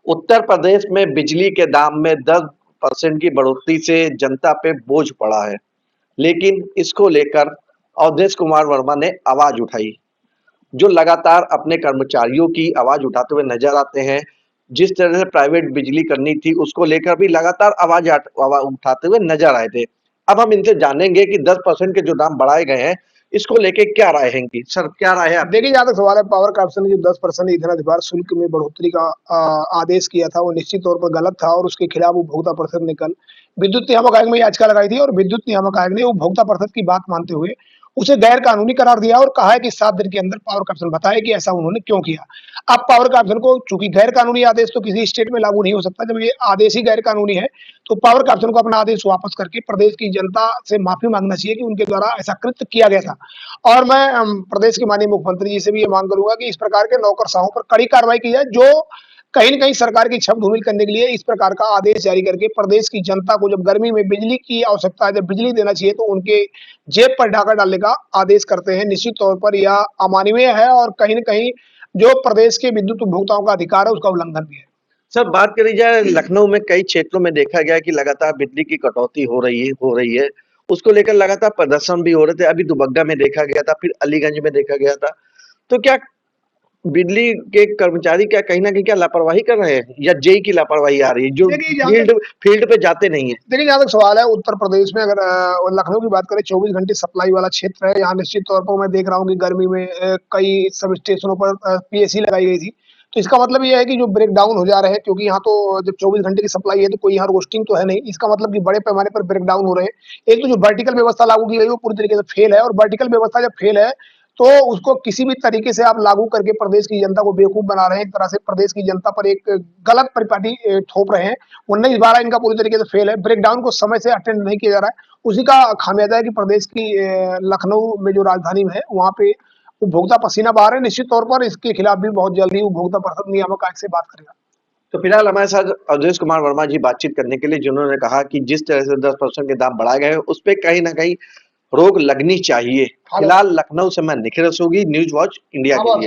उत्तर प्रदेश में बिजली के दाम में 10% की बढ़ोतरी से जनता पे बोझ पड़ा है, लेकिन इसको लेकर अवधेश कुमार वर्मा ने आवाज उठाई, जो लगातार अपने कर्मचारियों की आवाज उठाते हुए नजर आते हैं। जिस तरह से प्राइवेट बिजली करनी थी, उसको लेकर भी लगातार आवाज उठाते हुए नजर आए थे। अब हम इनसे जानेंगे कि 10% के जो दाम बढ़ाए गए हैं, इसको लेके क्या राय है इनकी। सर, क्या राय है आपकी? देखिए, जहाँ तक सवाल है, पावर कॉर्पोरेशन ने जो 10% ईंधन अधिभार शुल्क में बढ़ोतरी का आदेश किया था, वो निश्चित तौर पर गलत था और उसके खिलाफ उपभोक्ता परिषद ने कल विद्युत नियामक आयोग में याचिका लगाई थी और विद्युत नियामक आयोग ने उपभोक्ता परिषद की बात मानते हुए उसे गैर कानूनी करार दिया और कहा है कि 7 दिन के अंदर पावर कॉर्पोरेशन बताए कि ऐसा उन्होंने क्यों किया। अब पावर कॉर्पोरेशन को, चूंकि गैर कानूनी आदेश तो किसी स्टेट में लागू नहीं हो सकता, जब ये आदेश ही गैर कानूनी है तो पावर कॉर्पोरेशन को अपना आदेश वापस करके प्रदेश की जनता से माफी मांगना चाहिए कि उनके द्वारा ऐसा कृत्य किया गया था। और मैं प्रदेश के माननीय मुख्यमंत्री जी से भी ये मांग करूंगा कि इस प्रकार के नौकरशाहों पर कड़ी कार्रवाई की जाए, जो कहीं न कहीं सरकार की छल धूमिल करने के लिए इस प्रकार का आदेश जारी करके प्रदेश की जनता को, जब गर्मी में बिजली की आवश्यकता है, जब बिजली देना चाहिए, तो उनके जेब पर डाका डालने का आदेश करते हैं। निश्चित तौर पर यह अमानवीय है और कहीं न कहीं जो प्रदेश के विद्युत उपभोक्ताओं का अधिकार है, उसका उल्लंघन भी है। सर, बात करी जाए, लखनऊ में कई क्षेत्रों में देखा गया कि लगातार बिजली की कटौती हो रही है। उसको लेकर लगातार प्रदर्शन भी हो रहे थे। अभी दुबग्गा में देखा गया था, फिर अलीगंज में देखा गया था। तो क्या बिजली के कर्मचारी क्या कहीं न कहीं क्या लापरवाही कर रहे हैं, या जेई की लापरवाही आ रही है, जो देखिए, जहाँ फील्ड तक फील्ड पे जाते नहीं है? देखिए, जहाँ तक सवाल है, उत्तर प्रदेश में अगर लखनऊ की बात करें, 24 घंटे सप्लाई वाला क्षेत्र है। यहाँ निश्चित तौर पर मैं देख रहा हूँ कि गर्मी में कई सब स्टेशनों पर पीएसी लगाई गई थी। तो इसका मतलब ये है कि जो ब्रेकडाउन हो जा रहे हैं, क्योंकि यहाँ तो जब 24 घंटे की सप्लाई है तो कोई यहाँ रोस्टिंग तो है नहीं। इसका मतलब कि बड़े पैमाने पर ब्रेकडाउन हो रहे हैं। एक तो जो वर्टिकल व्यवस्था लागू की गई है, वो पूरी तरीके से फेल है और वर्टिकल व्यवस्था जब फेल है, तो उसको किसी भी तरीके से आप लागू करके प्रदेश की जनता को बेवकूफ बना रहे हैं। एक तरह से प्रदेश की जनता पर एक गलत परिपाटी थोप रहे हैं। 19-12 इनका पूरी तरीके से फेल है। ब्रेकडाउन को समय से अटेंड नहीं किया जा रहा है। उसी का खामियाजा है कि प्रदेश की लखनऊ में जो राजधानी है, वहाँ पे उपभोक्ता पसीना बहा रहे हैं। निश्चित तौर पर इसके खिलाफ भी बहुत जल्द ही उपभोक्ता परिषद नियामक आयोग से बात करेगा। तो फिलहाल हमारे साथ अवधेश कुमार वर्मा जी बातचीत करने के लिए, जिन्होंने कहा कि जिस तरह से 10% के दाम बढ़ाए गए हैं, उस पे कहीं न कहीं रोक लगनी चाहिए। हाँ, फिलहाल लखनऊ से मैं निखिल रसूगी, न्यूज़ वॉच इंडिया हाँ, के बस। लिए।